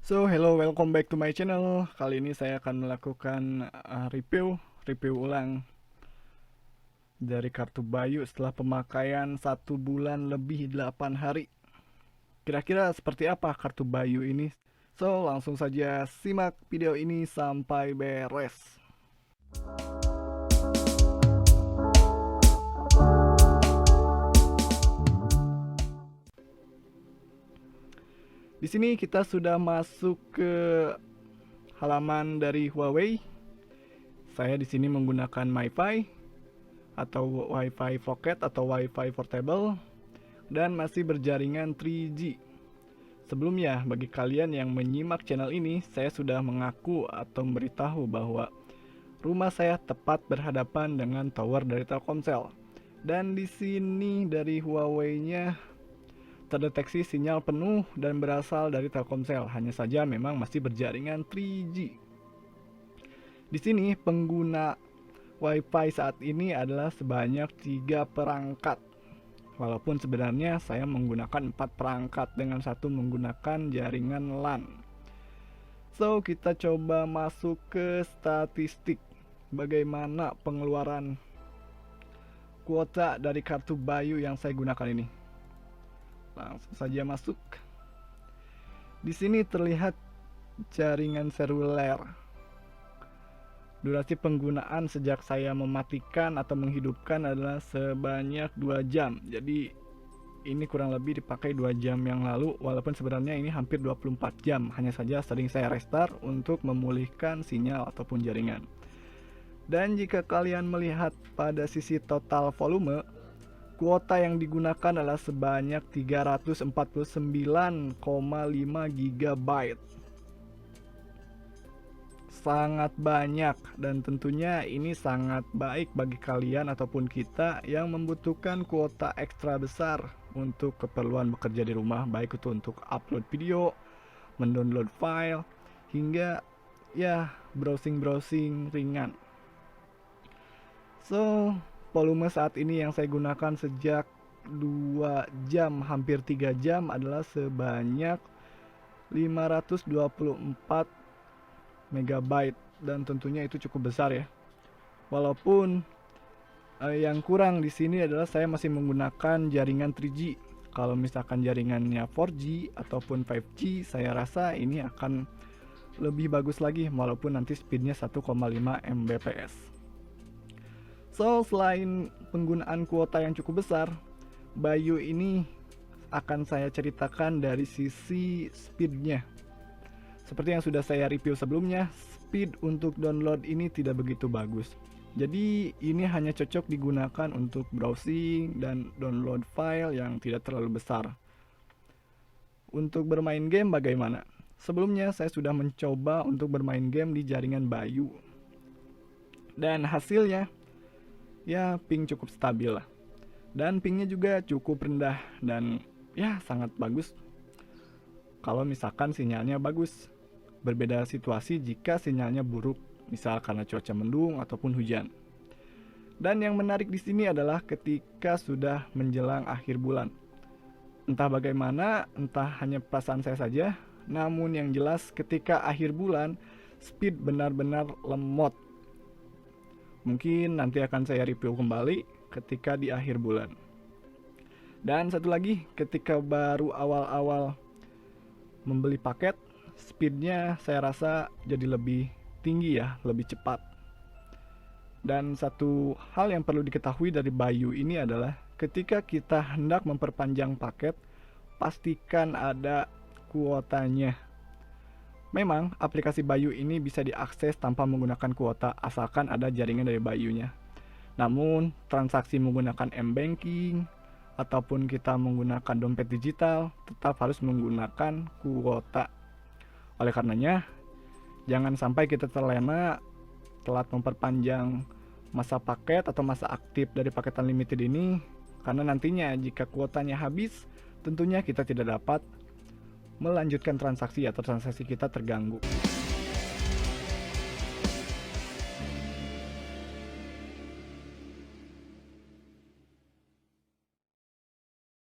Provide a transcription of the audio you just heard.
Hello, welcome back to my channel. Kali ini saya akan melakukan review ulang dari kartu Bayu setelah pemakaian 1 bulan lebih 8 hari. Kira-kira seperti apa kartu Bayu ini? Langsung saja simak video ini sampai beres. Di sini kita sudah masuk ke halaman dari Huawei. Saya di sini menggunakan MiFi atau Wi-Fi Pocket atau Wi-Fi Portable dan masih berjaringan 3G. Sebelumnya, bagi kalian yang menyimak channel ini, saya sudah mengaku atau memberitahu bahwa rumah saya tepat berhadapan dengan tower dari Telkomsel. Dan di sini dari Huawei-nya terdeteksi sinyal penuh dan berasal dari Telkomsel, hanya saja memang masih berjaringan 3G. Di sini pengguna Wi-Fi saat ini adalah sebanyak 3 perangkat. Walaupun sebenarnya saya menggunakan 4 perangkat dengan satu menggunakan jaringan LAN. Kita coba masuk ke statistik. Bagaimana pengeluaran kuota dari kartu Bayu yang saya gunakan ini. Langsung saja masuk. Di sini terlihat jaringan seluler. Durasi penggunaan sejak saya mematikan atau menghidupkan adalah sebanyak 2 jam. Jadi ini kurang lebih dipakai 2 jam yang lalu, walaupun sebenarnya ini hampir 24 jam. Hanya saja sering saya restart untuk memulihkan sinyal ataupun jaringan. Dan jika kalian melihat pada sisi total volume, kuota yang digunakan adalah sebanyak 349,5 GB. Sangat banyak, dan tentunya ini sangat baik bagi kalian ataupun kita yang membutuhkan kuota ekstra besar untuk keperluan bekerja di rumah, baik itu untuk upload video, mendownload file, hingga ya browsing-browsing ringan. Volume saat ini yang saya gunakan sejak 2 jam, hampir 3 jam adalah sebanyak 524 MB, dan tentunya itu cukup besar ya. Walaupun yang kurang di sini adalah saya masih menggunakan jaringan 3G. Kalau misalkan jaringannya 4G ataupun 5G, saya rasa ini akan lebih bagus lagi walaupun nanti speednya 1,5 Mbps. Selain penggunaan kuota yang cukup besar, Bayu ini akan saya ceritakan dari sisi speednya. Seperti yang sudah saya review sebelumnya, speed untuk download ini tidak begitu bagus. Jadi ini hanya cocok digunakan untuk browsing dan download file yang tidak terlalu besar. Untuk bermain game bagaimana? Sebelumnya saya sudah mencoba untuk bermain game di jaringan Bayu. Dan hasilnya ya ping cukup stabil lah, dan pingnya juga cukup rendah dan ya sangat bagus kalau misalkan sinyalnya bagus. Berbeda situasi jika sinyalnya buruk, misal karena cuaca mendung ataupun hujan. Dan yang menarik di sini adalah ketika sudah menjelang akhir bulan, entah bagaimana, entah hanya perasaan saya saja, namun yang jelas ketika akhir bulan speed benar-benar lemot. Mungkin nanti akan saya review kembali ketika di akhir bulan. Dan satu lagi, ketika baru awal-awal membeli paket, speednya saya rasa jadi lebih tinggi ya, lebih cepat. Dan satu hal yang perlu diketahui dari Bayu ini adalah ketika kita hendak memperpanjang paket, pastikan ada kuotanya. Memang aplikasi Bayu ini bisa diakses tanpa menggunakan kuota asalkan ada jaringan dari Bayunya. Namun transaksi menggunakan M-Banking ataupun kita menggunakan dompet digital tetap harus menggunakan kuota. Oleh karenanya, jangan sampai kita terlena telat memperpanjang masa paket atau masa aktif dari paket unlimited ini, karena nantinya jika kuotanya habis, tentunya kita tidak dapat melanjutkan transaksi atau transaksi kita terganggu.